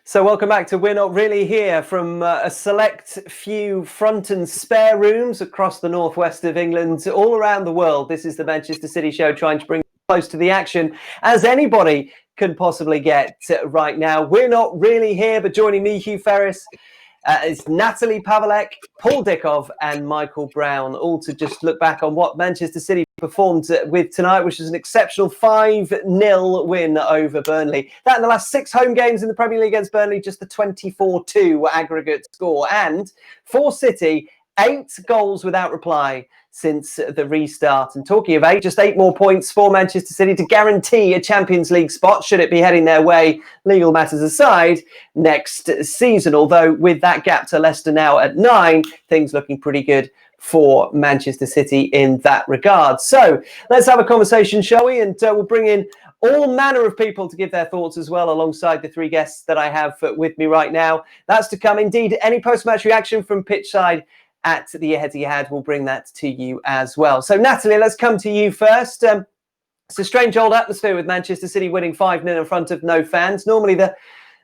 So welcome back to We're Not Really Here from a select few front and spare rooms across the northwest of England, all around the world. This is the Manchester City Show, trying to bring close to the action as anybody can possibly get right now. We're not really here, but joining me, Hugh Ferris, is Natalie Pavalek, Paul Dickov and Michael Brown, all to just look back on what Manchester City performed with tonight, which was an exceptional 5-0 win over Burnley. That in the last 6 home games in the Premier League against Burnley, just the 24-2 aggregate score. And for City, 8 goals without reply since the restart. And talking of 8, just 8 more points for Manchester City to guarantee a Champions League spot, should it be heading their way, legal matters aside, next season. Although with that gap to Leicester now at 9, things looking pretty good for Manchester City in that regard. So let's have a conversation, shall we? And we'll bring in all manner of people to give their thoughts as well, alongside the 3 guests that I have with me right now. That's to come. Indeed, any post-match reaction from pitchside at the Etihad, we'll bring that to you as well. So Natalie, let's come to you first. It's a strange old atmosphere with Manchester City winning 5-0 in front of no fans. Normally the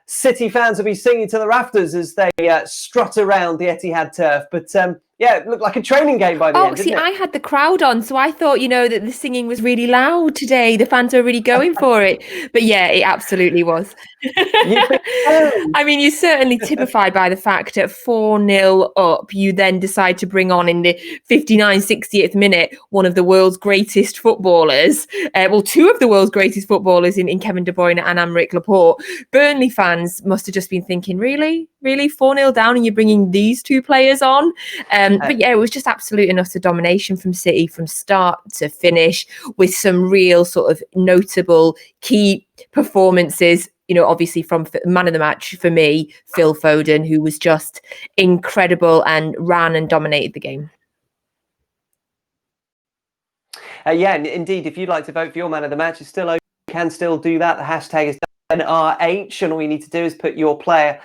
City fans will be singing to the rafters as they strut around the Etihad turf. But yeah, it looked like a training game by the end, didn't it? I had the crowd on, so I thought, that the singing was really loud today. The fans were really going for it. But yeah, it absolutely was. I mean, you're certainly typified by the fact at 4-0 up, you then decide to bring on in the 60th minute, one of the world's greatest footballers. 2 of the world's greatest footballers in Kevin De Bruyne and Aymeric Laporte. Burnley fans must have just been thinking, really? 4-0 down and you're bringing these 2 players on? But yeah, it was just absolute and utter domination from City from start to finish, with some real sort of notable key performances. Obviously from man of the match for me, Phil Foden, who was just incredible and ran and dominated the game. Yeah, indeed. If you'd like to vote for your man of the match, it's still open. You can still do that. The hashtag is WNRH, and all you need to do is put your player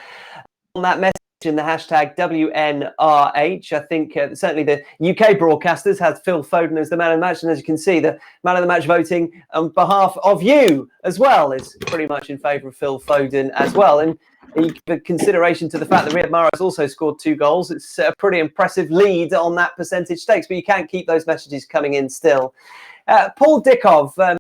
on that message in the hashtag WNRH. I think certainly the UK broadcasters had Phil Foden as the man of the match, and as you can see, the man of the match voting on behalf of you as well is pretty much in favour of Phil Foden as well. And you give consideration to the fact that Riyad Mahrez also scored 2 goals. It's a pretty impressive lead on that percentage stakes, but you can't keep those messages coming in still. Paul Dickov,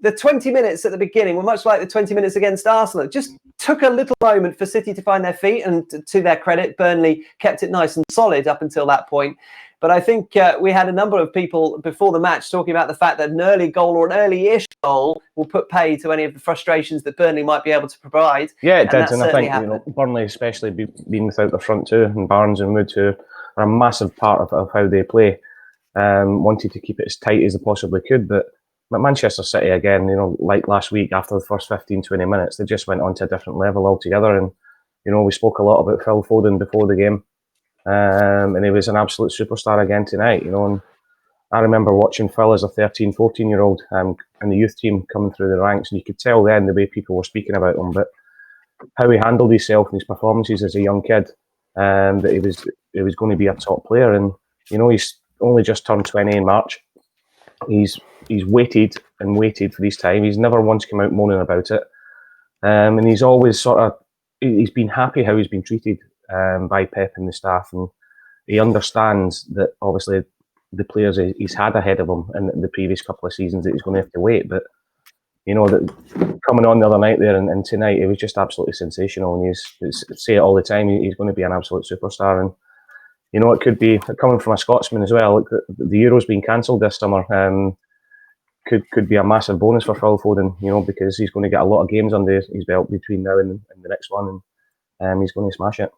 the 20 minutes at the beginning were much like the 20 minutes against Arsenal. It just took a little moment for City to find their feet, and to their credit, Burnley kept it nice and solid up until that point. But I think we had a number of people before the match talking about the fact that an early goal or an early-ish goal will put pay to any of the frustrations that Burnley might be able to provide. Yeah, it did, and I think Burnley, especially being without their front 2, and Barnes and Wood, who are a massive part of how they play, wanted to keep it as tight as they possibly could. But Manchester City, again, like last week, after the first 15-20 minutes, they just went on to a different level altogether. And, we spoke a lot about Phil Foden before the game, and he was an absolute superstar again tonight, And I remember watching Phil as a 13, 14-year-old in the youth team coming through the ranks, and you could tell then the way people were speaking about him, but how he handled himself and his performances as a young kid, that he was going to be a top player. And, he's only just turned 20 in March. He's waited and waited for his time. He's never once come out moaning about it. And he's always he's been happy how he's been treated by Pep and the staff. And he understands that obviously the players he's had ahead of him in the previous couple of seasons, that he's going to have to wait. But, that coming on the other night there and tonight, it was just absolutely sensational. And say it all the time, he's going to be an absolute superstar. And, it could be, coming from a Scotsman as well, the Euro's been cancelled this summer. Could be a massive bonus for Phil Foden, because he's going to get a lot of games under his belt between now and the next one, and he's going to smash it.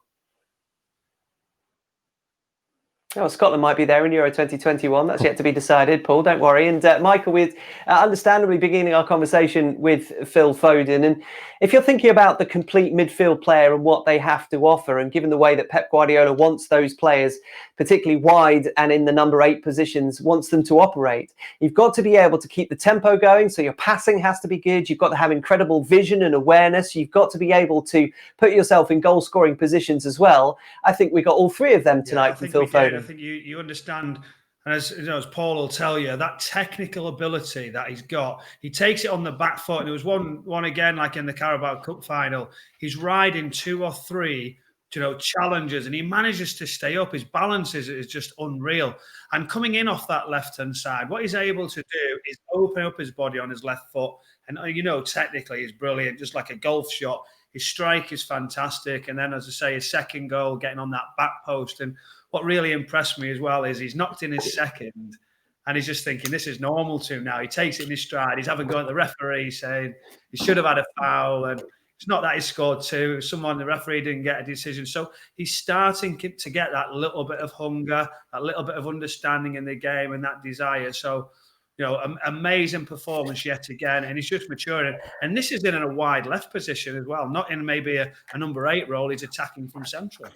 Oh, Scotland might be there in Euro 2021. That's yet to be decided, Paul. Don't worry. And Michael, with understandably beginning our conversation with Phil Foden. And if you're thinking about the complete midfield player and what they have to offer, and given the way that Pep Guardiola wants those players, particularly wide and in the number 8 positions, wants them to operate, you've got to be able to keep the tempo going. So your passing has to be good. You've got to have incredible vision and awareness. You've got to be able to put yourself in goal scoring positions as well. I think we got all 3 of them tonight from Phil Foden. I think you understand And as you know, as Paul will tell you, that technical ability that he's got, he takes it on the back foot. And there was one again, like in the Carabao Cup final, he's riding 2 or 3, challenges, and he manages to stay up. His balance is just unreal. And coming in off that left-hand side, what he's able to do is open up his body on his left foot. And, technically he's brilliant, just like a golf shot. His strike is fantastic. And then, as I say, his second goal, getting on that back post. And what really impressed me as well is he's knocked in his second, and he's just thinking, this is normal to him now. He takes it in his stride. He's having a go at the referee, saying he should have had a foul. And it's not that he scored 2. It was the referee didn't get a decision. So he's starting to get that little bit of hunger, that little bit of understanding in the game and that desire. So, amazing performance yet again. And he's just maturing. And this is in a wide left position as well, not in maybe a number 8 role. He's attacking from central.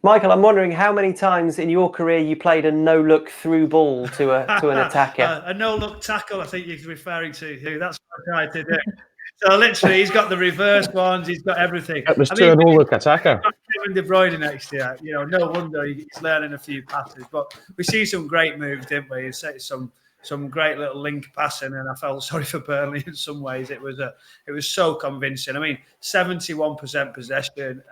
Michael, I'm wondering how many times in your career you played a no-look through ball to an attacker. A no-look tackle, I think you're referring to. That's what I tried to do. So literally, he's got the reverse ones. He's got everything. It was a no-look attacker. Kevin De Bruyne next year. No wonder he's learning a few passes. But we see some great moves, didn't we? Some great little link passing, and I felt sorry for Burnley in some ways. It was so convincing. 71% possession,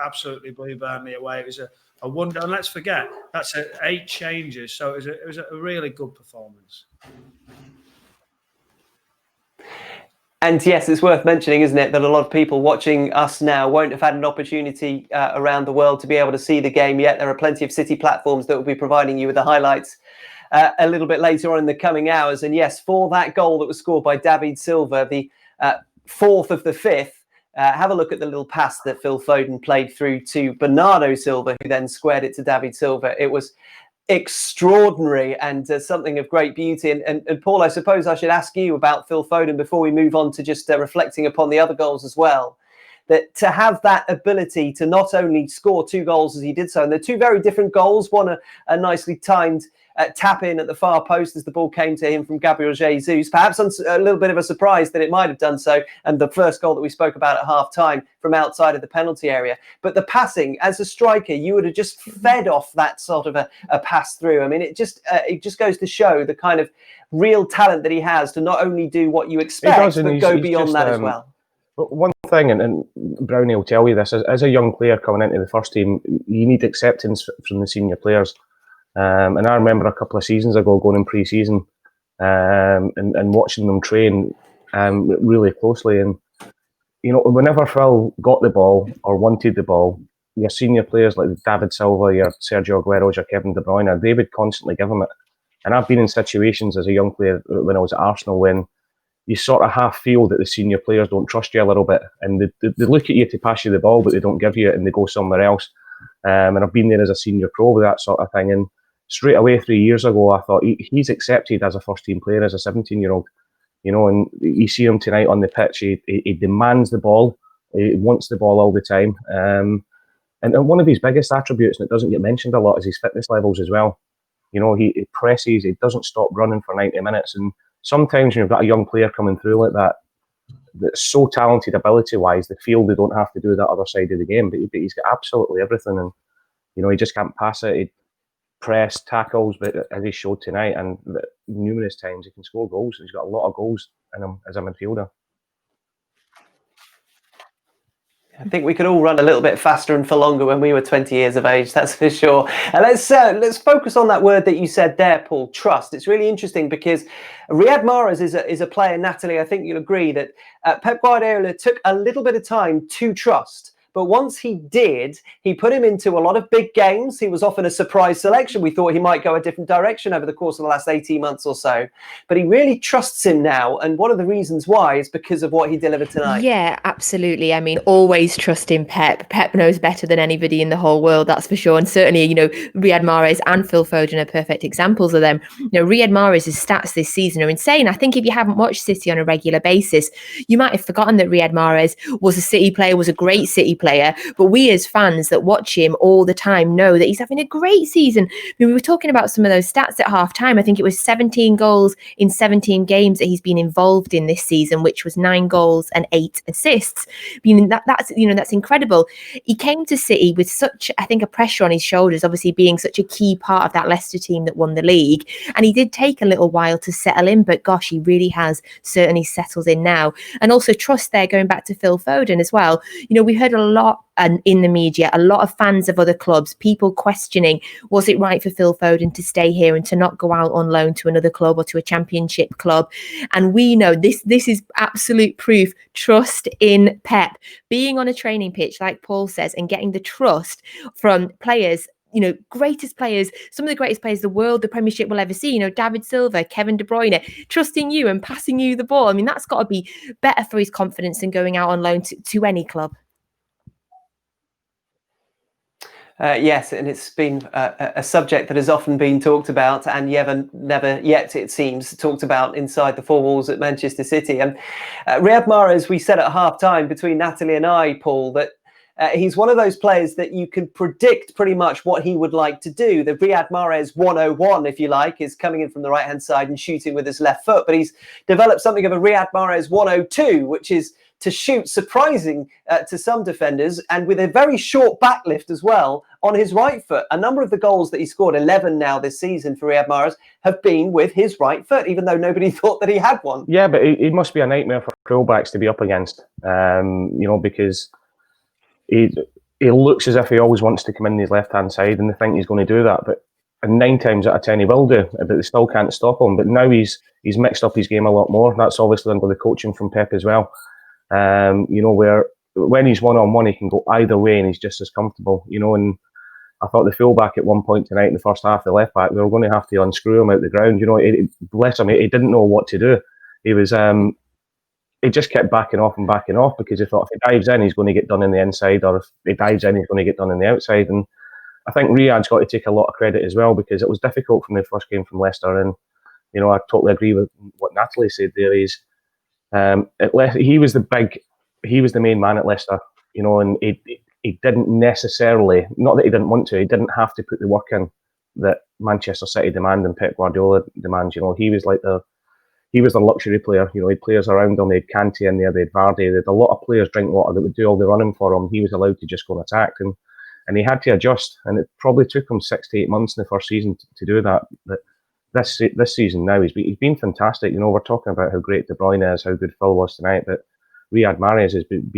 absolutely blew Burnley away. It was a wonder. And let's forget, that's 8 changes, so it was a really good performance. And yes, it's worth mentioning, isn't it, that a lot of people watching us now won't have had an opportunity around the world to be able to see the game yet. There are plenty of City platforms that will be providing you with the highlights a little bit later on in the coming hours. And yes, for that goal that was scored by David Silva, the 4th of the 5th, have a look at the little pass that Phil Foden played through to Bernardo Silva, who then squared it to David Silva. It was extraordinary and something of great beauty. And Paul, I suppose I should ask you about Phil Foden before we move on to just reflecting upon the other goals as well. That to have that ability to not only score 2 goals as he did so, and they're 2 very different goals, one a nicely timed tap in at the far post as the ball came to him from Gabriel Jesus, perhaps a little bit of a surprise that it might have done so, and the first goal that we spoke about at half time from outside of the penalty area. But the passing, as a striker, you would have just fed off that sort of a pass through. It just goes to show the kind of real talent that he has to not only do what you expect, but go beyond that as well. One thing, and Brownie will tell you this, as a young player coming into the first team, you need acceptance from the senior players. And I remember a couple of seasons ago going in pre-season and watching them train really closely. And, whenever Phil got the ball or wanted the ball, your senior players like David Silva, your Sergio Aguero, your Kevin De Bruyne, they would constantly give him it. And I've been in situations as a young player when I was at Arsenal when you sort of half feel that the senior players don't trust you a little bit, and they look at you to pass you the ball, but they don't give you it and they go somewhere else. And I've been there as a senior pro with that sort of thing. And straight away 3 years ago, I thought he's accepted as a first-team player, as a 17-year-old. And you see him tonight on the pitch. He demands the ball. He wants the ball all the time. And one of his biggest attributes, and it doesn't get mentioned a lot, is his fitness levels as well. He presses. He doesn't stop running for 90 minutes. And sometimes when you've got a young player coming through like that, that's so talented ability-wise, they feel they don't have to do that other side of the game. But he's got absolutely everything. And, he just can't pass it. He press, tackles, but as he showed tonight, and numerous times, he can score goals. He's got a lot of goals in him as a midfielder. I think we could all run a little bit faster and for longer when we were 20 years of age, that's for sure. And let's focus on that word that you said there, Paul, trust. It's really interesting because Riyad Mahrez is a player, Natalie, I think you'll agree that Pep Guardiola took a little bit of time to trust. But once he did, he put him into a lot of big games. He was often a surprise selection. We thought he might go a different direction over the course of the last 18 months or so. But he really trusts him now. And one of the reasons why is because of what he delivered tonight. Yeah, absolutely. Always trusting Pep. Pep knows better than anybody in the whole world, that's for sure. And certainly, Riyad Mahrez and Phil Foden are perfect examples of them. Riyad Mahrez's stats this season are insane. I think if you haven't watched City on a regular basis, you might have forgotten that Riyad Mahrez was a City player, was a great City player player, but we as fans that watch him all the time know that he's having a great season. I mean, we were talking about some of those stats at half time. I think it was 17 goals in 17 games that he's been involved in this season, which was 9 goals and 8 assists. I mean, that's incredible. He came to City with such, I think, a pressure on his shoulders, obviously being such a key part of that Leicester team that won the league. And he did take a little while to settle in, but gosh, he really has certainly settled in now. And also trust there, going back to Phil Foden as well. You know, we heard a lot in the media, a lot of fans of other clubs, people questioning, was it right for Phil Foden to stay here and to not go out on loan to another club or to a championship club? And we know this is absolute proof. Trust in Pep. Being on a training pitch, like Paul says, and getting the trust from players, you know, greatest players, some of the greatest players the world, the Premiership will ever see, you know, David Silva, Kevin De Bruyne, trusting you and passing you the ball. I mean, that's got to be better for his confidence than going out on loan to any club. Yes, and it's been a subject that has often been talked about and never yet, it seems, talked about inside the four walls at Manchester City. And Riyad Mahrez, we said at half-time between Natalie and I, Paul, that he's one of those players that you can predict pretty much what he would like to do. The Riyad Mahrez 101, if you like, is coming in from the right-hand side and shooting with his left foot. But he's developed something of a Riyad Mahrez 102, which is to shoot surprising to some defenders, and with a very short backlift as well on his right foot. A number of the goals that he scored, 11 now this season for Riyad Mahrez, have been with his right foot, even though nobody thought that he had one. Yeah, but it must be a nightmare for fullbacks to be up against, you know, because he looks as if he always wants to come in his left-hand side, and they think he's going to do that. But 9 times out of 10 he will do, but they still can't stop him. But now he's mixed up his game a lot more. That's obviously under the coaching from Pep as well. You know, where when he's one-on-one, he can go either way and he's just as comfortable, you know. And I thought the fullback at one point tonight in the first half, the left back, they were going to have to unscrew him out the ground. You know, bless him, he didn't know what to do. He was, he just kept backing off because he thought if he dives in, he's going to get done in the inside, or if he dives in, he's going to get done in the outside. And I think Riyad's got to take a lot of credit as well, because it was difficult from the first game from Leicester. And, you know, I totally agree with what Natalie said there. He was the main man at Leicester, you know, and he didn't necessarily, not that he didn't want to, he didn't have to put the work in that Manchester City demand and Pep Guardiola demands. You know, he was the luxury player. You know, he had players around him. They had Kanté in there, they had Vardy, they had a lot of players, Drinkwater, that would do all the running for him. He was allowed to just go and attack, and he had to adjust, and it probably took him 6 to 8 months in the first season to do that. But this season now, he's been fantastic. You know, we're talking about how great De Bruyne is, how good Phil was tonight, but Riyad Mahrez has been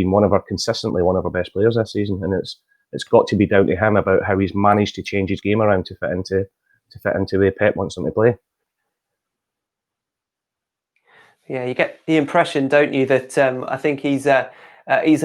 consistently one of our best players this season, and it's got to be down to him about how he's managed to change his game around to fit into the way Pep wants him to play. Yeah, you get the impression, don't you, that I think he's a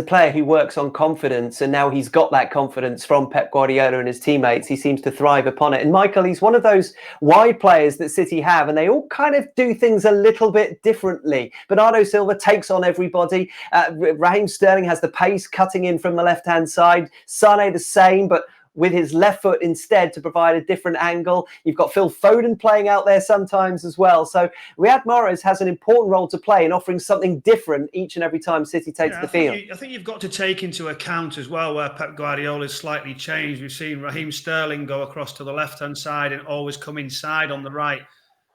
player who works on confidence, and now he's got that confidence from Pep Guardiola and his teammates. He seems to thrive upon it. And Michael, he's one of those wide players that City have, and they all kind of do things a little bit differently. Bernardo Silva takes on everybody. Raheem Sterling has the pace cutting in from the left-hand side. Sané the same, but with his left foot instead to provide a different angle. You've got Phil Foden playing out there sometimes as well. So Riyad Mahrez has an important role to play in offering something different each and every time City takes the field. I think you've got to take into account as well where Pep Guardiola has slightly changed. We've seen Raheem Sterling go across to the left-hand side and always come inside on the right.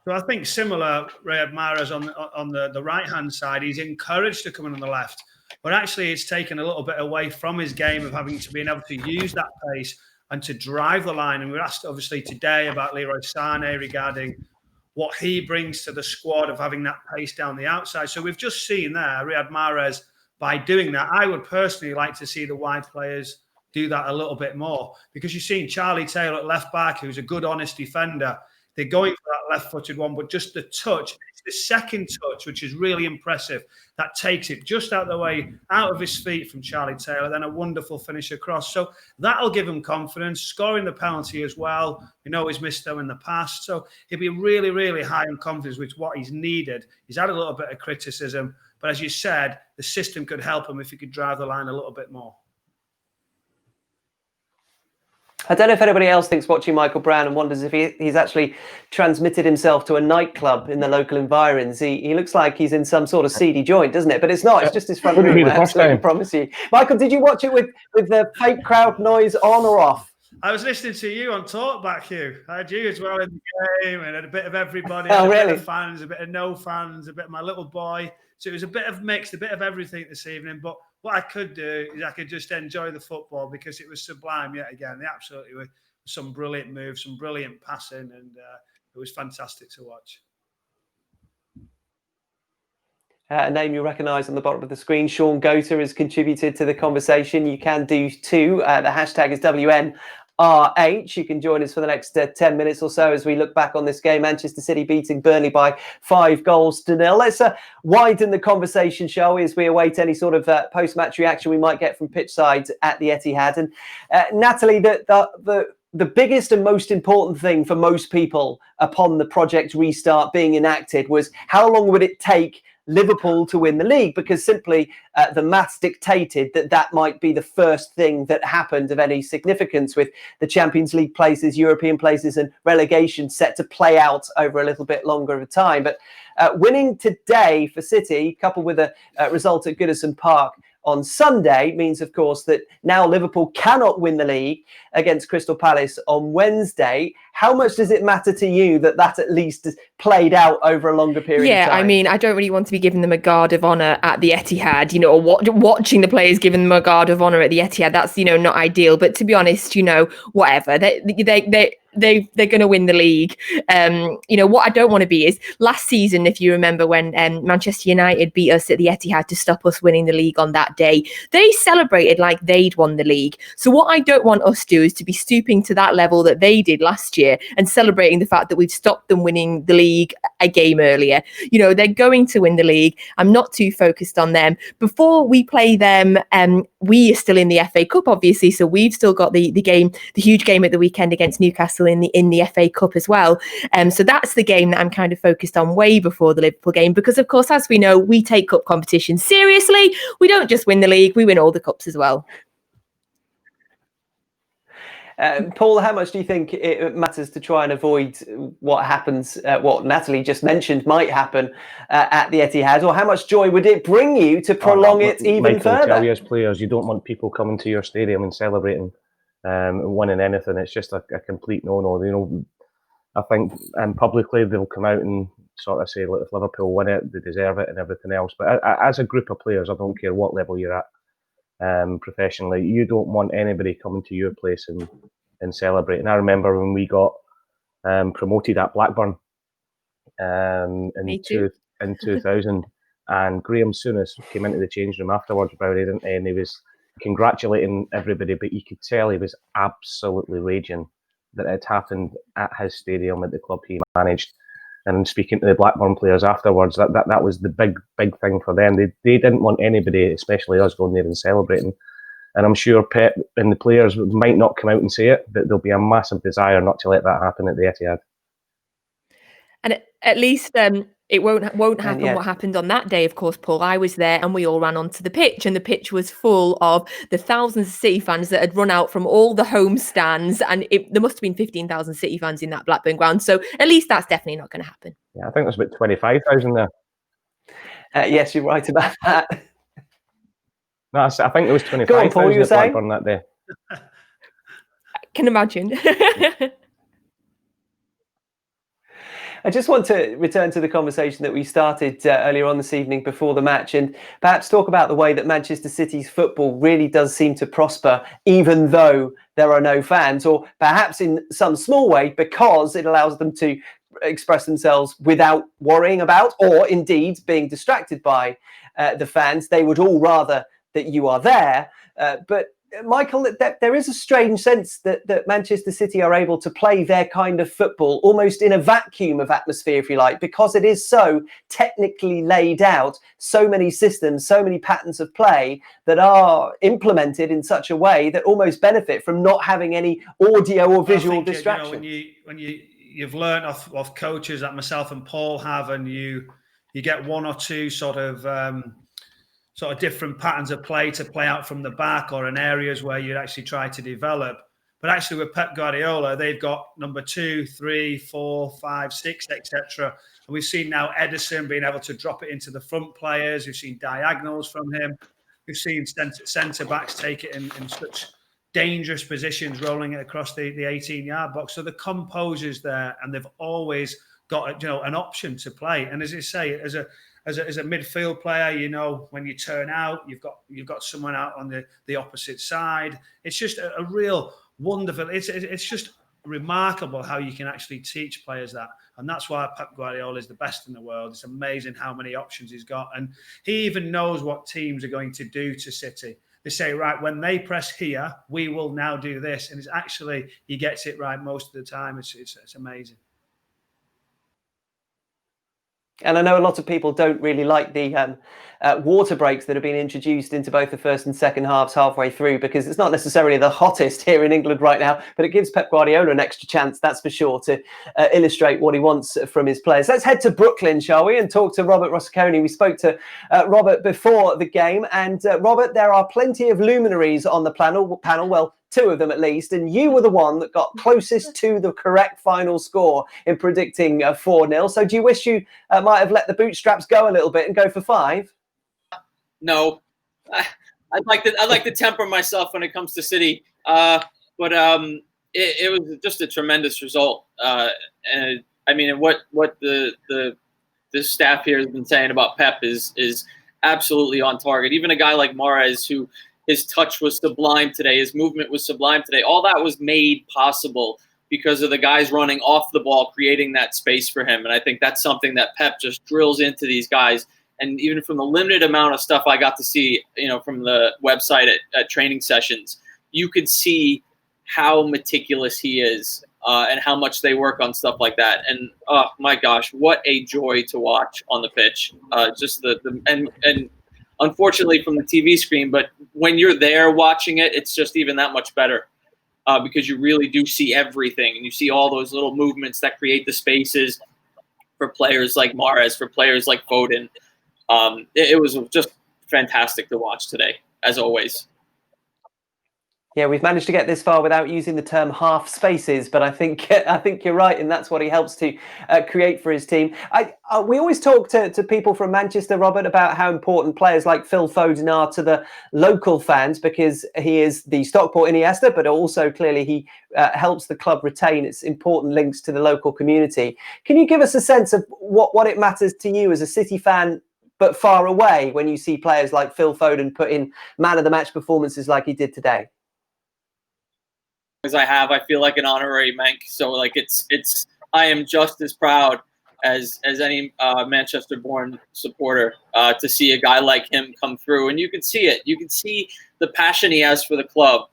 So I think similar, Riyad Mahrez on the right-hand side, he's encouraged to come in on the left. But actually, it's taken a little bit away from his game of having to be able to use that pace and to drive the line. And we're asked, obviously, today about Leroy Sané regarding what he brings to the squad of having that pace down the outside. So we've just seen there, Riyad Mahrez, by doing that. I would personally like to see the wide players do that a little bit more, because you've seen Charlie Taylor at left back, who's a good, honest defender. They're going for that left-footed one, but just the touch, it's the second touch, which is really impressive, that takes it just out the way, out of his feet from Charlie Taylor, then a wonderful finish across. So that'll give him confidence, scoring the penalty as well. We know he's missed them in the past. So he'll be really, really high in confidence with what he's needed. He's had a little bit of criticism, but as you said, the system could help him if he could drive the line a little bit more. I don't know if anybody else thinks watching Michael Brown and wonders if he's actually transmitted himself to a nightclub in the local environs. He looks like he's in some sort of seedy joint, doesn't it? But it's not. It's just his front room. I absolutely promise you. Michael, did you watch it with the fake crowd noise on or off? I was listening to you on Talkback, Hugh. I had you as well in the game, and had a bit of everybody. Oh, really? A bit of fans, a bit of no fans, a bit of my little boy. So it was a bit of mixed, a bit of everything this evening. But what I could do is I could just enjoy the football because it was sublime yet again. They absolutely were. Some brilliant moves, some brilliant passing, and it was fantastic to watch. A name you recognise on the bottom of the screen, Sean Gota, has contributed to the conversation. You can do too. The hashtag is WNRH. You can join us for the next 10 minutes or so as we look back on this game. Manchester City beating Burnley by 5-0. Let's widen the conversation, shall we, as we await any sort of post-match reaction we might get from pitch side at the Etihad. And Natalie, the biggest and most important thing for most people upon the project restart being enacted was how long would it take Liverpool to win the league, because simply the maths dictated that might be the first thing that happened of any significance, with the Champions League places, European places and relegation set to play out over a little bit longer of a time. But winning today for City, coupled with a result at Goodison Park on Sunday, means, of course, that now Liverpool cannot win the league against Crystal Palace on Wednesday. How much does it matter to you that at least played out over a longer period of time? Yeah, I mean, I don't really want to be giving them a guard of honour at the Etihad, or watching the players giving them a guard of honour at the Etihad. That's, not ideal. But to be honest, whatever. They're going to win the league. What I don't want to be is last season, if you remember, when Manchester United beat us at the Etihad to stop us winning the league on that day, they celebrated like they'd won the league. So what I don't want us to do is to be stooping to that level that they did last year and celebrating the fact that we've stopped them winning the league a game earlier. They're going to win the league. I'm not too focused on them. Before we play them, we are still in the FA Cup, obviously. So we've still got the huge game at the weekend against Newcastle in the FA Cup as well. So that's the game that I'm kind of focused on way before the Liverpool game, because of course, as we know, we take cup competition seriously. We don't just win the league, we win all the cups as well. Paul, how much do you think it matters to try and avoid what happens, what Natalie just mentioned might happen at the Etihad, or how much joy would it bring you to prolong it even further? Tell you as players, you don't want people coming to your stadium and celebrating winning anything. It's just a complete no-no. I think publicly they'll come out and sort of say, look, if Liverpool win it, they deserve it and everything else. But as a group of players, I don't care what level you're at professionally, you don't want anybody coming to your place and celebrating. I remember when we got promoted at Blackburn in 2000, and Graham Souness came into the change room afterwards, and he was congratulating everybody, but you could tell he was absolutely raging that it had happened at his stadium, at the club he managed. And speaking to the Blackburn players afterwards, that was the big thing for them. They didn't want anybody, especially us, going there and celebrating. And I'm sure Pep and the players might not come out and say it, but there'll be a massive desire not to let that happen at the Etihad. And at least it won't happen what happened on that day, of course, Paul. I was there and we all ran onto the pitch, and the pitch was full of the thousands of City fans that had run out from all the home stands, and there must have been 15,000 City fans in that Blackburn ground. So at least that's definitely not going to happen. Yeah, I think there's about 25,000 there. Yes, you're right about that. No, I think there was 25,000 at Blackburn that day. I can imagine. I just want to return to the conversation that we started earlier on this evening before the match, and perhaps talk about the way that Manchester City's football really does seem to prosper, even though there are no fans, or perhaps in some small way because it allows them to express themselves without worrying about, or indeed being distracted by the fans. They would all rather that you are there. But Michael, there is a strange sense that Manchester City are able to play their kind of football almost in a vacuum of atmosphere, if you like, because it is so technically laid out, so many systems, so many patterns of play that are implemented in such a way that almost benefit from not having any audio or visual distraction. When you've learned off coaches that myself and Paul have, and you get one or two sort of different patterns of play to play out from the back, or in areas where you'd actually try to develop. But actually, with Pep Guardiola, they've got number 2, 3, 4, 5, 6, etc. And we've seen now Ederson being able to drop it into the front players. We've seen diagonals from him. We've seen centre backs take it in such dangerous positions, rolling it across the 18-yard box. So the composure's there, and they've always got an option to play. And as you say, as a midfield player, when you turn out, you've got someone out on the opposite side. It's just a real wonderful. It's just remarkable how you can actually teach players that, and that's why Pep Guardiola is the best in the world. It's amazing how many options he's got, and he even knows what teams are going to do to City. They say, right, when they press here, we will now do this, and he gets it right most of the time. It's amazing. And I know a lot of people don't really like the water breaks that have been introduced into both the first and second halves halfway through, because it's not necessarily the hottest here in England right now, but it gives Pep Guardiola an extra chance, that's for sure, to illustrate what he wants from his players. Let's head to Brooklyn, shall we, and talk to Robert Rossiconi. We spoke to Robert before the game, and Robert, there are plenty of luminaries on the panel, well, 2 of them at least, and you were the one that got closest to the correct final score in predicting 4-0. So do you wish you might have let the bootstraps go a little bit and go for 5? No, I'd like to temper myself when it comes to City, but it was just a tremendous result. And I mean, what the staff here has been saying about Pep is absolutely on target. Even a guy like Mahrez, who his touch was sublime today, his movement was sublime today. All that was made possible because of the guys running off the ball, creating that space for him. And I think that's something that Pep just drills into these guys. And even from the limited amount of stuff I got to see, from the website at training sessions, you could see how meticulous he is and how much they work on stuff like that. And oh my gosh, what a joy to watch on the pitch! Just and unfortunately from the TV screen, but when you're there watching it, it's just even that much better because you really do see everything, and you see all those little movements that create the spaces for players like Mahrez, for players like Foden. It was just fantastic to watch today, as always. Yeah, we've managed to get this far without using the term half spaces, but I think you're right, and that's what he helps to create for his team. We always talk to people from Manchester, Robert, about how important players like Phil Foden are to the local fans, because he is the Stockport Iniesta, but also clearly he helps the club retain its important links to the local community. Can you give us a sense of what it matters to you as a City fan, but far away, when you see players like Phil Foden put in man of the match performances like he did today? As I feel like an honorary Manc. So like I am just as proud as any Manchester-born supporter to see a guy like him come through, and you can see it. You can see the passion he has for the club.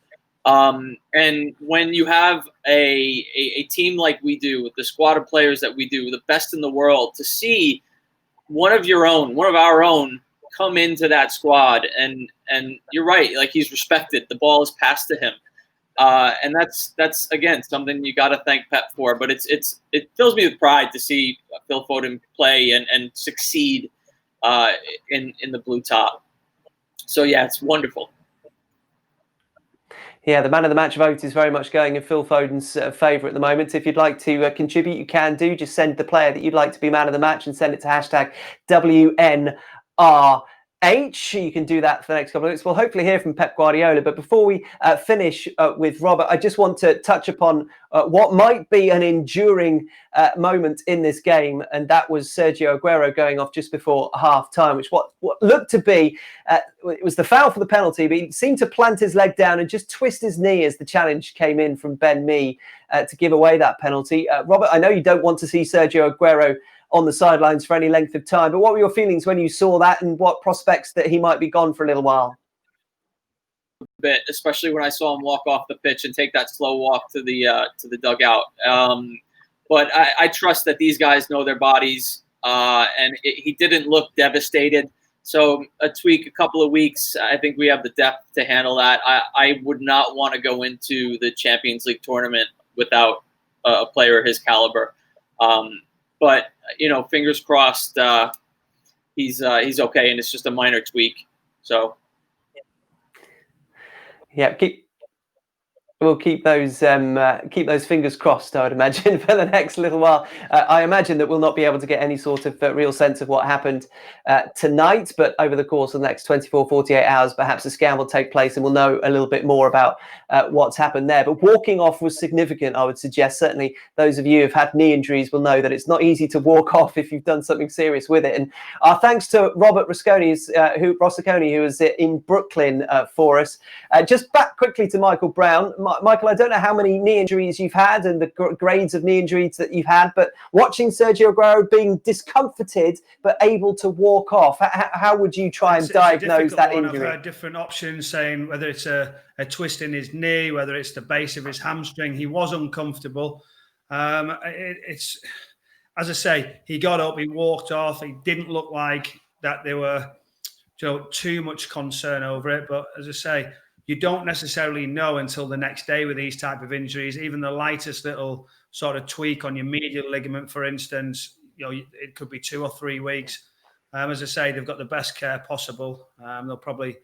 And when you have a team like we do, with the squad of players that we do, the best in the world, to see one of our own come into that squad, and you're right, like, he's respected. The ball is passed to him. And that's again something you got to thank Pep for. But it fills me with pride to see Phil Foden play and succeed in the blue top. So yeah, it's wonderful. Yeah, the man of the match vote is very much going in Phil Foden's favour at the moment. If you'd like to contribute, you can do. Just send the player that you'd like to be man of the match and send it to hashtag WNR. You can do that for the next couple of minutes. We'll hopefully hear from Pep Guardiola. But before we finish with Robert, I just want to touch upon what might be an enduring moment in this game. And that was Sergio Aguero going off just before half-time, which what looked to be, it was the foul for the penalty, but he seemed to plant his leg down and just twist his knee as the challenge came in from Ben Mee to give away that penalty. Robert, I know you don't want to see Sergio Aguero on the sidelines for any length of time, but what were your feelings when you saw that, and what prospects that he might be gone for a little while? Bit, especially when I saw him walk off the pitch and take that slow walk to the dugout. But I trust that these guys know their bodies, and he didn't look devastated. So a couple of weeks, I think we have the depth to handle that. I would not want to go into the Champions League tournament without a player of his caliber. But fingers crossed, he's okay, and it's just a minor tweak. So, yeah, We'll keep those fingers crossed, I would imagine, for the next little while. I imagine that we'll not be able to get any sort of real sense of what happened tonight, but over the course of the next 24, 48 hours, perhaps a scan will take place and we'll know a little bit more about what's happened there. But walking off was significant, I would suggest. Certainly those of you who've had knee injuries will know that it's not easy to walk off if you've done something serious with it. And our thanks to Robert Rossiconi, who was in Brooklyn for us. Just back quickly to Michael Brown. Michael, I don't know how many knee injuries you've had and the grades of knee injuries that you've had, but watching Sergio Aguero being discomforted but able to walk off, how would you try and diagnose that injury? I've heard different options saying whether it's a twist in his knee, whether it's the base of his hamstring. He was uncomfortable. It's, as I say, he got up, he walked off. He didn't look like that there were too much concern over it. But as I say, you don't necessarily know until the next day with these type of injuries. Even the lightest little sort of tweak on your medial ligament, for instance, it could be 2 or 3 weeks. As I say, they've got the best care possible. They'll probably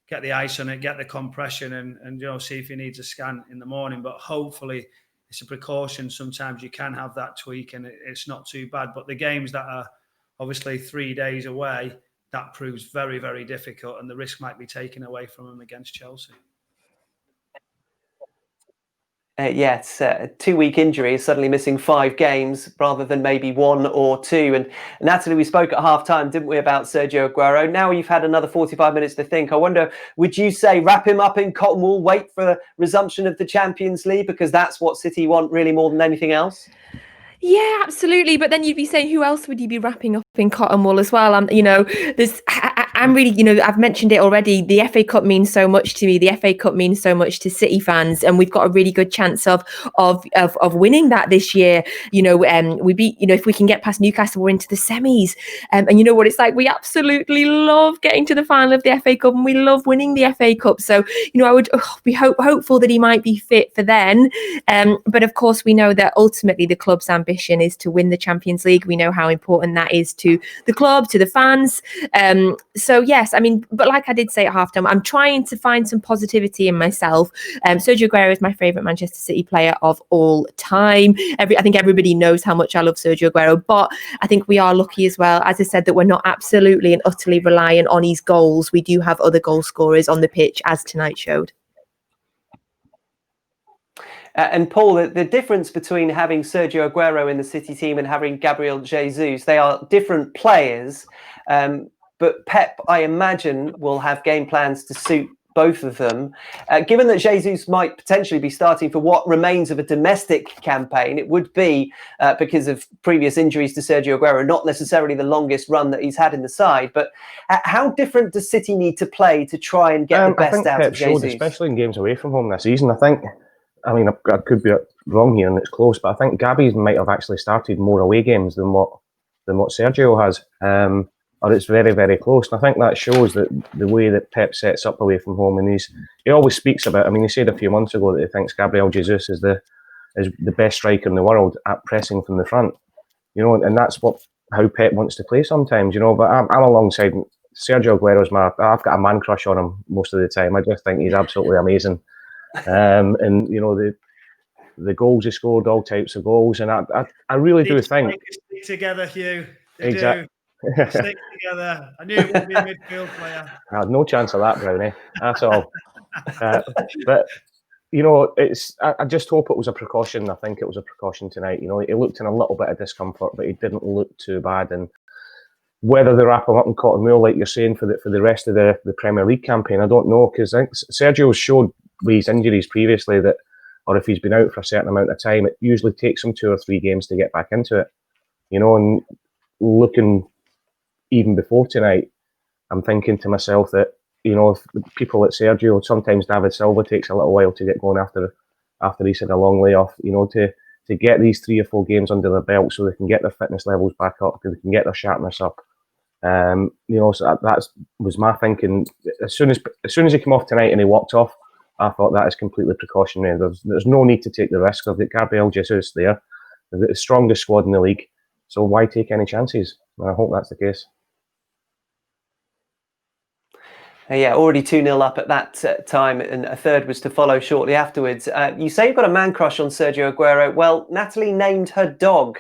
get the ice on it, get the compression, and see if he needs a scan in the morning. But hopefully, it's a precaution. Sometimes you can have that tweak, and it's not too bad. But the games that are obviously 3 days away, that proves very, very difficult, and the risk might be taken away from him against Chelsea. It's a 2-week injury, suddenly missing 5 games rather than maybe 1 or 2. And Natalie, we spoke at half-time, didn't we, about Sergio Aguero? Now you've had another 45 minutes to think. I wonder, would you say wrap him up in cotton wool, wait for the resumption of the Champions League, because that's what City want really more than anything else? Yeah, absolutely. But then you'd be saying, who else would you be wrapping up in cotton wool as well? I'm really, I've mentioned it already. The FA Cup means so much to me. The FA Cup means so much to City fans, and we've got a really good chance of winning that this year. We beat, if we can get past Newcastle, we're into the semis. And you know what it's like. We absolutely love getting to the final of the FA Cup, and we love winning the FA Cup. So, I would be hopeful that he might be fit for then. But of course, we know that ultimately the club's ambition is to win the Champions League. We know how important that is to the club, to the fans. So yes, but like I did say at halftime, I'm trying to find some positivity in myself. Sergio Aguero is my favourite Manchester City player of all time. I think everybody knows how much I love Sergio Aguero, but I think we are lucky as well, as I said, that we're not absolutely and utterly reliant on his goals. We do have other goal scorers on the pitch, as tonight showed. And Paul, the difference between having Sergio Aguero in the City team and having Gabriel Jesus, they are different players. But Pep, I imagine, will have game plans to suit both of them. Given that Jesus might potentially be starting for what remains of a domestic campaign, it would be because of previous injuries to Sergio Aguero, not necessarily the longest run that he's had in the side. But how different does City need to play to try and get the best out of Jesus? Especially in games away from home this season, I could be wrong here and it's close, but I think Gabby's might have actually started more away games than what Sergio has. Or it's very, very close. And I think that shows that the way that Pep sets up away from home, and he always speaks about, he said a few months ago that he thinks Gabriel Jesus is the best striker in the world at pressing from the front. And that's how Pep wants to play sometimes, but I'm alongside Sergio Aguero's I've got a man crush on him most of the time. I just think he's absolutely amazing. And the goals he scored, all types of goals, and I really do think stick together, Hugh. Exactly. Stick together. I knew it would be a midfield player. I had no chance of that, Brownie. That's all. But I just hope it was a precaution. I think it was a precaution tonight. He looked in a little bit of discomfort, but he didn't look too bad. And whether they wrap him up in cotton wool, like you're saying, for the rest of the Premier League campaign, I don't know, because I think Sergio showed with his injuries previously that, or if he's been out for a certain amount of time, it usually takes him 2 or 3 games to get back into it. And looking even before tonight, I'm thinking to myself that, if people like Sergio, sometimes David Silva takes a little while to get going after he's had a long layoff, to get these 3 or 4 games under their belt so they can get their fitness levels back up, so they can get their sharpness up. So that was my thinking. As soon as he came off tonight and he walked off, I thought that is completely precautionary. There's no need to take the risk. I've got Gabriel Jesus there, the strongest squad in the league. So why take any chances? And I hope that's the case. Yeah, already 2-0 up at that time, and a third was to follow shortly afterwards. You say you've got a man crush on Sergio Aguero. Well, Natalie named her dog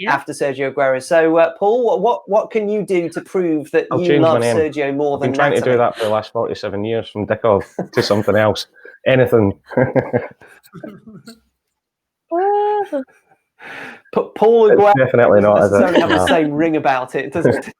after Sergio Aguero. So, Paul, what can you do to prove that you love Sergio more than Natalie? I've been trying to do that for the last 47 years, from Dickov to something else. Anything. Paul Aguero definitely not necessarily have the same ring about it, does it?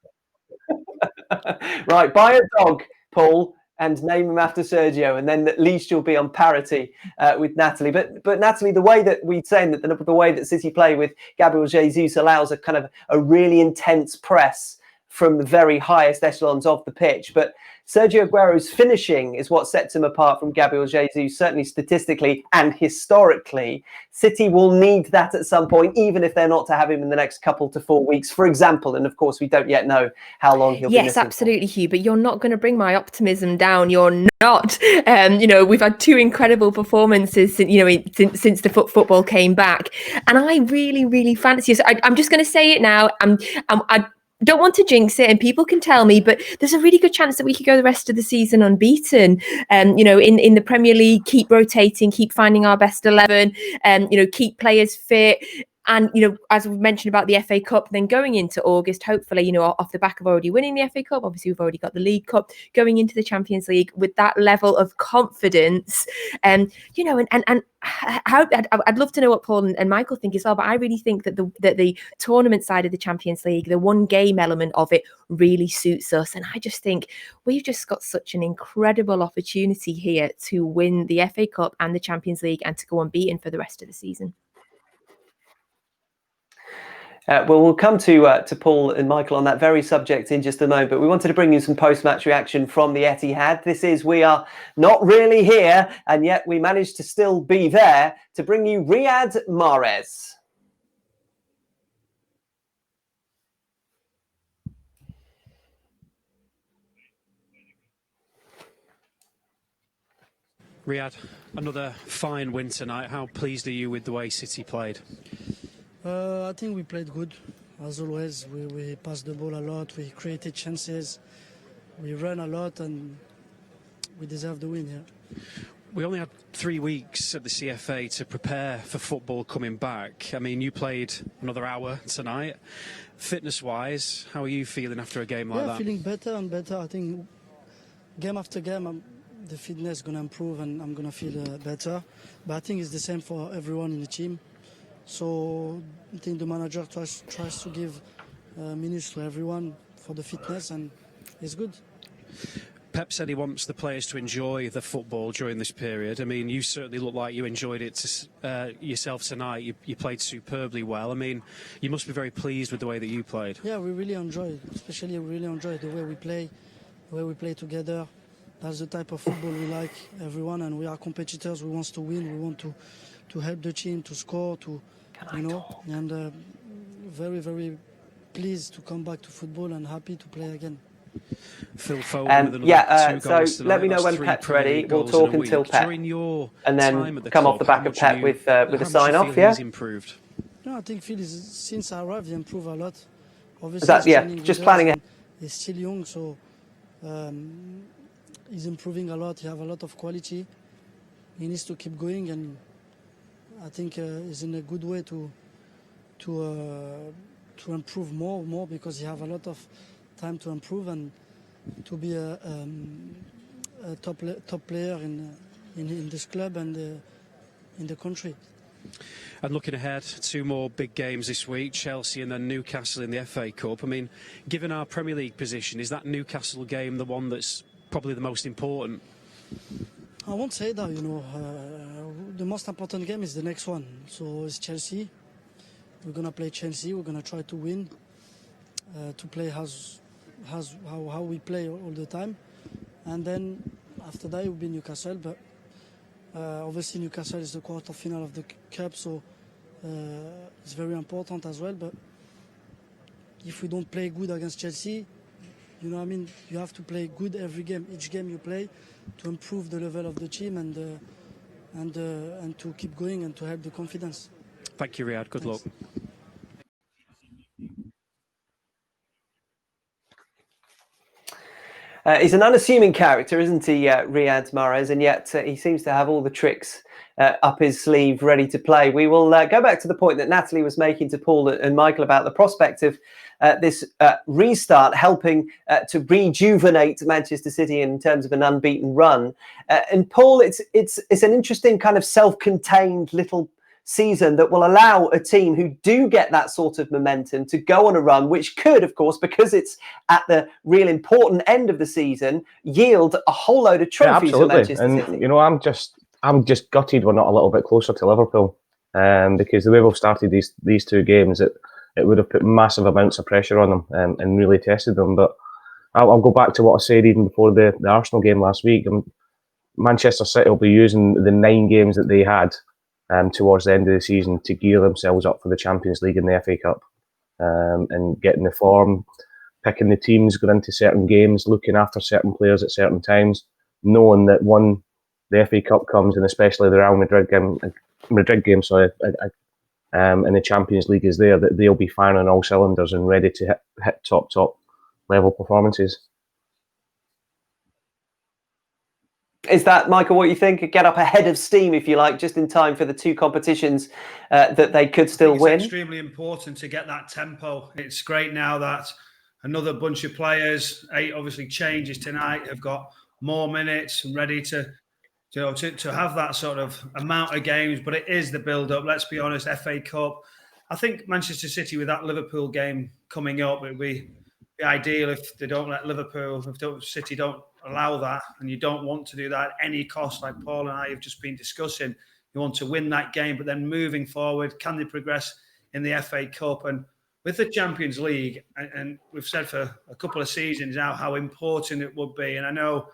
Right, buy a dog, Paul, and name him after Sergio, and then at least you'll be on parity with Natalie. But Natalie, the way that we're saying that the way that City play with Gabriel Jesus allows a kind of a really intense press from the very highest echelons of the pitch. But Sergio Aguero's finishing is what sets him apart from Gabriel Jesus, certainly statistically and historically. City will need that at some point, even if they're not to have him in the next couple to 4 weeks, for example. And of course, we don't yet know how long he'll be missing. Yes, absolutely, Hugh. But you're not going to bring my optimism down. You're not. We've had 2 incredible performances, since the football came back, and I really, really fancy it. So I'm just going to say it now. I don't want to jinx it, and people can tell me, but there's a really good chance that we could go the rest of the season unbeaten. In the Premier League, keep rotating, keep finding our best 11, keep players fit. And, as we mentioned about the FA Cup, then going into August, hopefully, off the back of already winning the FA Cup, obviously we've already got the League Cup, going into the Champions League with that level of confidence. I'd love to know what Paul and Michael think as well, but I really think that the tournament side of the Champions League, the one game element of it, really suits us. And I just think we've just got such an incredible opportunity here to win the FA Cup and the Champions League and to go unbeaten for the rest of the season. Well, we'll come to Paul and Michael on that very subject in just a moment, but we wanted to bring you some post-match reaction from the Etihad. This is We Are Not Really Here, and yet we managed to still be there to bring you Riyad Mahrez. Riyad, another fine win tonight. How pleased are you with the way City played? I think we played good, as always. We passed the ball a lot, we created chances, we ran a lot, and we deserve the win here. We only had 3 weeks at the CFA to prepare for football coming back. I mean, you played another hour tonight. Fitness-wise, how are you feeling after a game like that? Yeah, feeling better and better. I think game after game, the fitness is going to improve and I'm going to feel better. But I think it's the same for everyone in the team. So I think the manager tries to give minutes to everyone for the fitness, and it's good. Pep said he wants the players to enjoy the football during this period. I mean, you certainly look like you enjoyed it yourself tonight. You played superbly well. I mean, you must be very pleased with the way that you played. Yeah, we really enjoyed it. Especially we really enjoyed the way we play together. That's the type of football we like, everyone, and we are competitors. We want to win. We want to help the team to score, and very, very pleased to come back to football and happy to play again. Phil Foden with another 2 goals so tonight. let me know when Pep's ready. We'll talk until Pep, and then come off the back of Pep with a sign off. Yeah. Improved. No, I think Phil since I arrived, he improved a lot. Obviously, just planning it. He's still young, so he's improving a lot. He has a lot of quality. He needs to keep going, and I think he's in a good way to improve more because he has a lot of time to improve and to be a top player in this club and in the country. And looking ahead, 2 more big games this week, Chelsea and then Newcastle in the FA Cup. I mean, given our Premier League position, is that Newcastle game the one that's probably the most important? I won't say that, the most important game is the next one. So it's Chelsea. We're going to play Chelsea. We're going to try to win, to play how we play all the time. And then after that, it will be Newcastle. But obviously Newcastle is the quarter-final of the Cup, so it's very important as well. But if we don't play good against Chelsea, you have to play good every game. Each game you play to improve the level of the team and to keep going and to help the confidence. Thank you, Riyad. Good luck. He's an unassuming character, isn't he, Riyad Mahrez? And yet he seems to have all the tricks up his sleeve, ready to play. We will go back to the point that Natalie was making to Paul and Michael about the prospect of this restart helping to rejuvenate Manchester City in terms of an unbeaten run. And Paul, it's an interesting kind of self-contained little season that will allow a team who do get that sort of momentum to go on a run, which could, of course, because it's at the real important end of the season, yield a whole load of trophies for Manchester City. You know, I'm just gutted we're not a little bit closer to Liverpool, because the way we've started these two games, it would have put massive amounts of pressure on them and really tested them. But I'll go back to what I said even before the Arsenal game last week. Manchester City will be using the 9 games that they had towards the end of the season to gear themselves up for the Champions League and the FA Cup, and getting the form, picking the teams, going into certain games, looking after certain players at certain times, knowing that when the FA Cup comes, and especially the Real Madrid game, and the Champions League is there, that they'll be firing on all cylinders and ready to hit top level performances. Is that, Michael, what you think? Get up ahead of steam, if you like, just in time for the 2 competitions that they could still win? It's extremely important to get that tempo. It's great now that another bunch of players, 8 obviously changes tonight, have got more minutes and ready to have that sort of amount of games. But it is the build-up. Let's be honest, FA Cup. I think Manchester City, with that Liverpool game coming up, it would be ideal if they don't let Liverpool, if City don't allow that, and you don't want to do that at any cost, like Paul and I have just been discussing. You want to win that game, but then moving forward, can they progress in the FA Cup? And with the Champions League, and we've said for a couple of seasons now how important it would be. And I know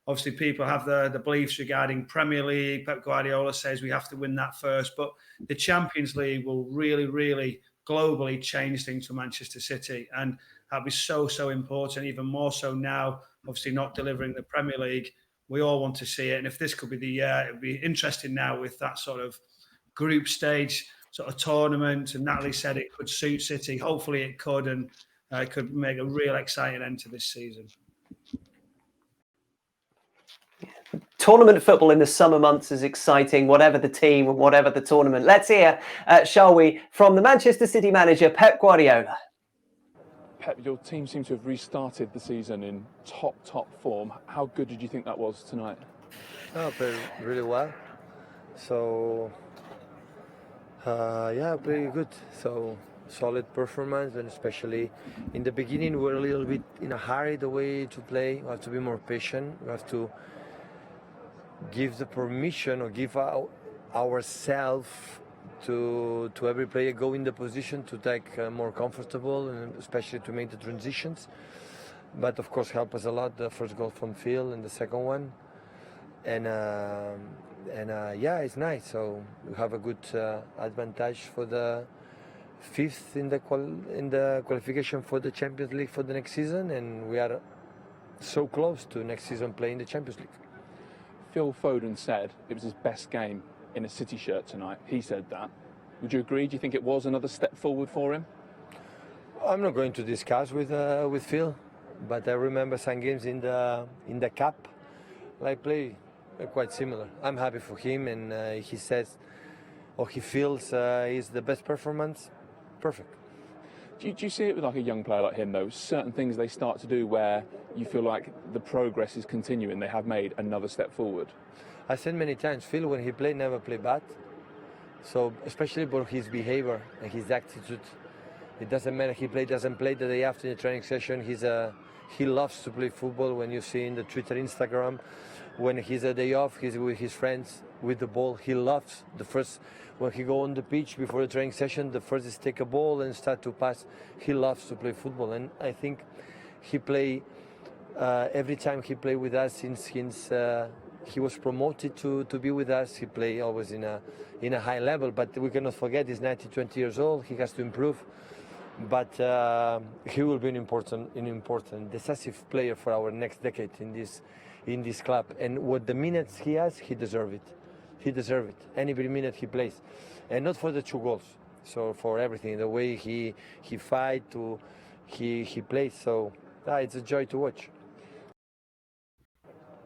obviously people have the beliefs regarding Premier League. Pep Guardiola says we have to win that first, but the Champions League will really, really globally change things for Manchester City. And that'll be so important, even more so now, obviously not delivering the Premier League. We all want to see it. And if this could be the year, it would be interesting now with that sort of group stage sort of tournament. And Natalie said it could suit City. Hopefully it could, and it could make a real exciting end to this season. Tournament football in the summer months is exciting, whatever the team and whatever the tournament. Let's hear, shall we, from the Manchester City manager, Pep Guardiola. Pep, your team seems to have restarted the season in top form. How good did you think that was tonight? Played really well. So, pretty good. So, solid performance, and especially in the beginning, we're a little bit in a hurry the way to play. We have to be more patient. We have to give the permission or give ourselves to every player go in the position to take more comfortable, and especially to make the transitions. But of course help us a lot the first goal from Phil and the second one, and it's nice. So we have a good advantage for the 5th in the qualification for the Champions League for the next season, and we are so close to next season playing the Champions League. Phil Foden said it was his best game in a City shirt tonight. He said that. Would you agree? Do you think it was another step forward for him? I'm not going to discuss with Phil, but I remember some games in the cup, like play quite similar. I'm happy for him, and he says, or he feels is the best performance. Perfect. Do you see it with like a young player like him though? Certain things they start to do where you feel like the progress is continuing. They have made another step forward. I said many times, Phil, when he played, never played bad. So especially about his behavior and his attitude, it doesn't matter. He doesn't play the day after the training session. He loves to play football. When you see in the Twitter, Instagram, when he's a day off, he's with his friends with the ball. He loves when he go on the pitch before the training session, the first is take a ball and start to pass. He loves to play football, and I think he play every time he play with us since he was promoted to be with us. He play always in a high level, but we cannot forget he's 20 years old. He has to improve, but he will be an important, decisive player for our next decade in this club. And what the minutes he has, he deserves it. He deserves it. Every minute he plays, and not for the 2 goals. So for everything, the way he fight, he plays. So it's a joy to watch.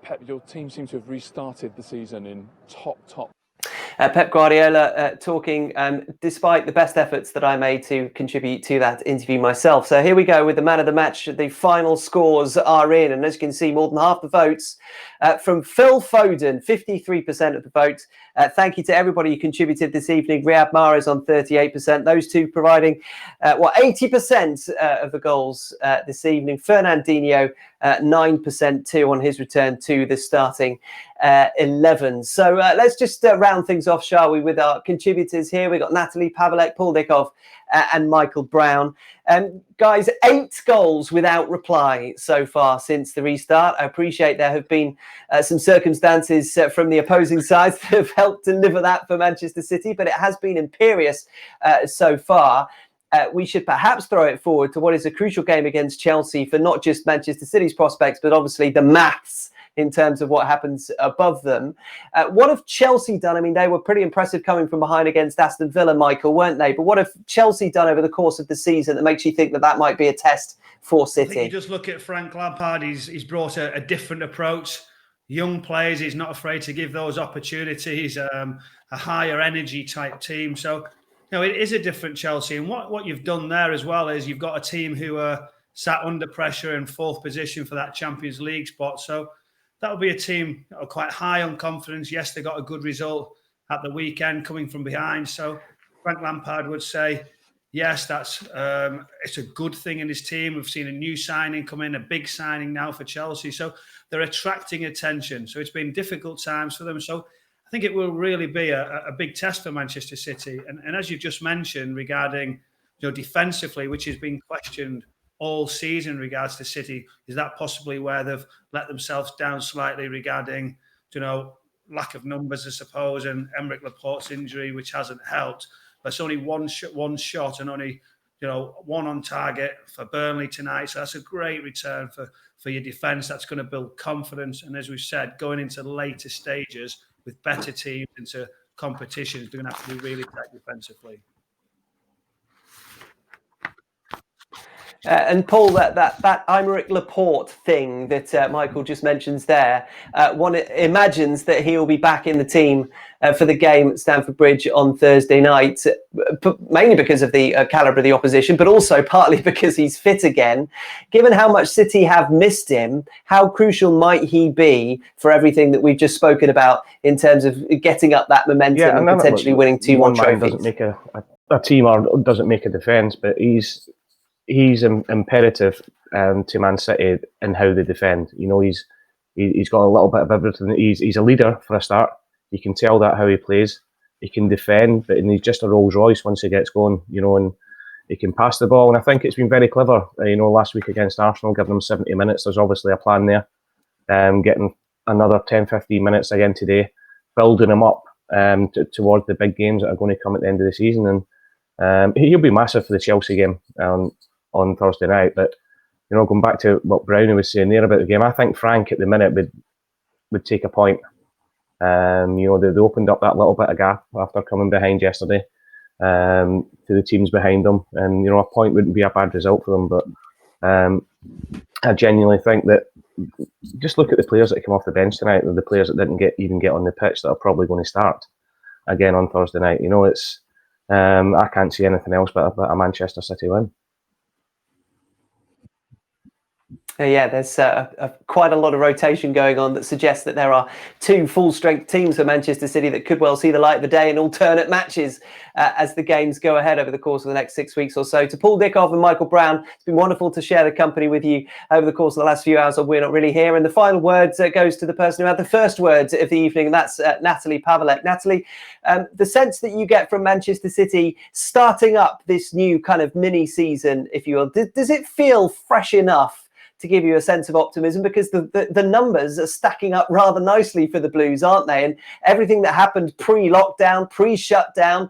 Pep, your team seems to have restarted the season in top. Pep Guardiola talking despite the best efforts that I made to contribute to that interview myself. So here we go with the man of the match. The final scores are in, and as you can see, more than half the votes from Phil Foden, 53% of the vote. Thank you to everybody who contributed this evening. Riyad Mahrez on 38%. Those two providing 80% of the goals this evening. Fernandinho 9% too on his return to the starting 11. So let's just round things off, shall we, with our contributors here. We've got Natalie, Pavelek, Paul Dickov and Michael Brown. Guys, 8 goals without reply so far since the restart. I appreciate there have been some circumstances from the opposing sides that have helped deliver that for Manchester City, but it has been imperious so far. We should perhaps throw it forward to what is a crucial game against Chelsea for not just Manchester City's prospects, but obviously the maths in terms of what happens above them. What have Chelsea done? I mean, they were pretty impressive coming from behind against Aston Villa, Michael, weren't they? But what have Chelsea done over the course of the season that makes you think that that might be a test for City? I think you just look at Frank Lampard. He's brought a different approach. Young players, he's not afraid to give those opportunities, a higher energy type team. So, it is a different Chelsea. And what you've done there as well is you've got a team who are sat under pressure in 4th position for that Champions League spot. So that'll be a team that are quite high on confidence. Yes, they got a good result at the weekend coming from behind. So Frank Lampard would say, yes, that's it's a good thing in his team. We've seen a new signing come in, a big signing now for Chelsea. So they're attracting attention. So it's been difficult times for them. So I think it will really be a big test for Manchester City. And as you've just mentioned regarding defensively, which has been questioned all season in regards to City, is that possibly where they've let themselves down slightly regarding lack of numbers, I suppose, and Aymeric Laporte's injury, which hasn't helped. But it's only one shot and only one on target for Burnley tonight. So that's a great return for your defence. That's going to build confidence. And as we've said, going into later stages with better teams into competitions, they're going to have to be really tight defensively. And Paul, that Aymeric Laporte thing that Michael just mentions there, one imagines that he'll be back in the team for the game at Stamford Bridge on Thursday night, mainly because of the calibre of the opposition, but also partly because he's fit again. Given how much City have missed him, how crucial might he be for everything that we've just spoken about in terms of getting up that momentum and potentially winning 2 more trophies? Doesn't make a team or doesn't make a defence, but he's imperative to Man City in how they defend. He's got a little bit of everything. He's a leader for a start. You can tell that how he plays. He can defend, but he's just a Rolls Royce once he gets going. And he can pass the ball. And I think it's been very clever. Last week against Arsenal, giving him 70 minutes. There's obviously a plan there. Getting another 10-15 minutes again today, building him up towards the big games that are going to come at the end of the season. And he'll be massive for the Chelsea game on Thursday night. But going back to what Brownie was saying there about the game, I think Frank at the minute would take a point. They opened up that little bit of gap after coming behind yesterday to the teams behind them, and a point wouldn't be a bad result for them. But I genuinely think that just look at the players that came off the bench tonight, the players that didn't even get on the pitch that are probably going to start again on Thursday night. It's I can't see anything else but a Manchester City win. Yeah, there's quite a lot of rotation going on that suggests that there are 2 full-strength teams for Manchester City that could well see the light of the day in alternate matches as the games go ahead over the course of the next 6 weeks or so. To Paul Dickov and Michael Brown, it's been wonderful to share the company with you over the course of the last few hours of We're Not Really Here. And the final word goes to the person who had the first words of the evening, and that's Natalie Pavelek. Natalie, the sense that you get from Manchester City starting up this new kind of mini-season, if you will, does it feel fresh enough to give you a sense of optimism? Because the numbers are stacking up rather nicely for the Blues, aren't they? And everything that happened pre-lockdown, pre-shutdown,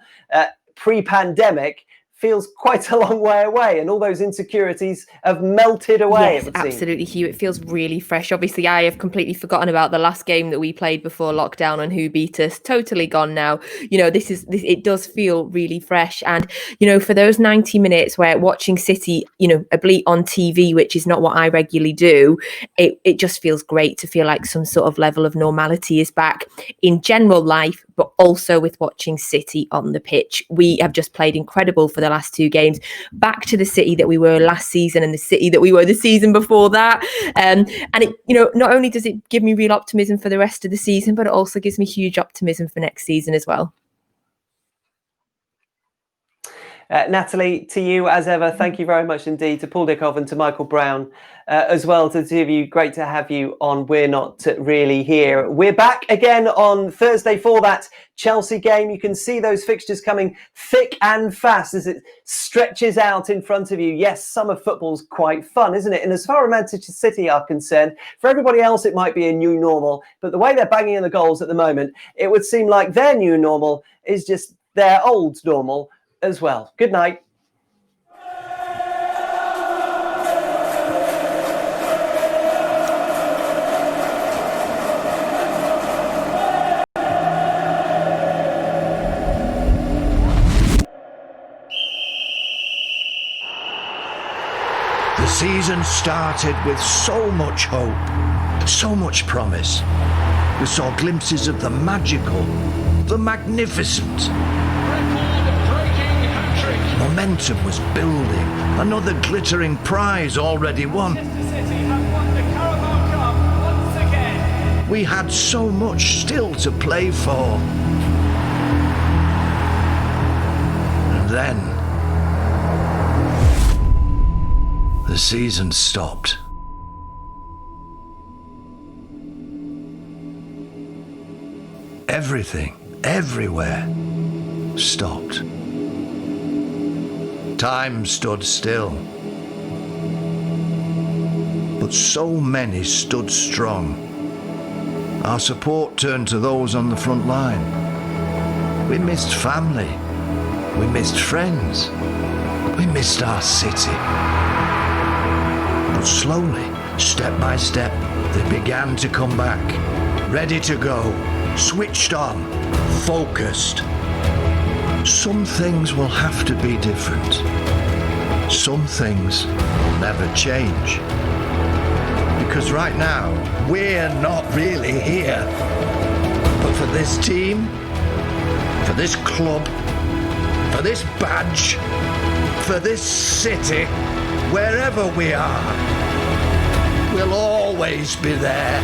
pre-pandemic feels quite a long way away, and all those insecurities have melted away. Yes, absolutely, Hugh. It feels really fresh. Obviously, I have completely forgotten about the last game that we played before lockdown and who beat us. Totally gone now. This it does feel really fresh. And, for those 90 minutes where watching City, a bleat on TV, which is not what I regularly do, it just feels great to feel like some sort of level of normality is back in general life, but also with watching City on the pitch. We have just played incredible for the last 2 games, back to the City that we were last season and the City that we were the season before that. And it, not only does it give me real optimism for the rest of the season, but it also gives me huge optimism for next season as well. Natalie, to you as ever, thank you very much indeed. To Paul Dickov and to Michael Brown as well. To the two of you, great to have you on We're Not Really Here. We're back again on Thursday for that Chelsea game. You can see those fixtures coming thick and fast as it stretches out in front of you. Yes, summer football's quite fun, isn't it? And as far as Manchester City are concerned, for everybody else it might be a new normal, but the way they're banging in the goals at the moment, it would seem like their new normal is just their old normal as well. Good night. The season started with so much hope, so much promise. We saw glimpses of the magical, the magnificent. Momentum was building. Another glittering prize already won. We had so much still to play for. And then the season stopped. Everything, everywhere, stopped. Time stood still. But so many stood strong. Our support turned to those on the front line. We missed family. We missed friends. We missed our city. But slowly, step by step, they began to come back. Ready to go. Switched on. Focused. Some things will have to be different. Some things will never change. Because right now, we're not really here. But for this team, for this club, for this badge, for this city, wherever we are, we'll always be there.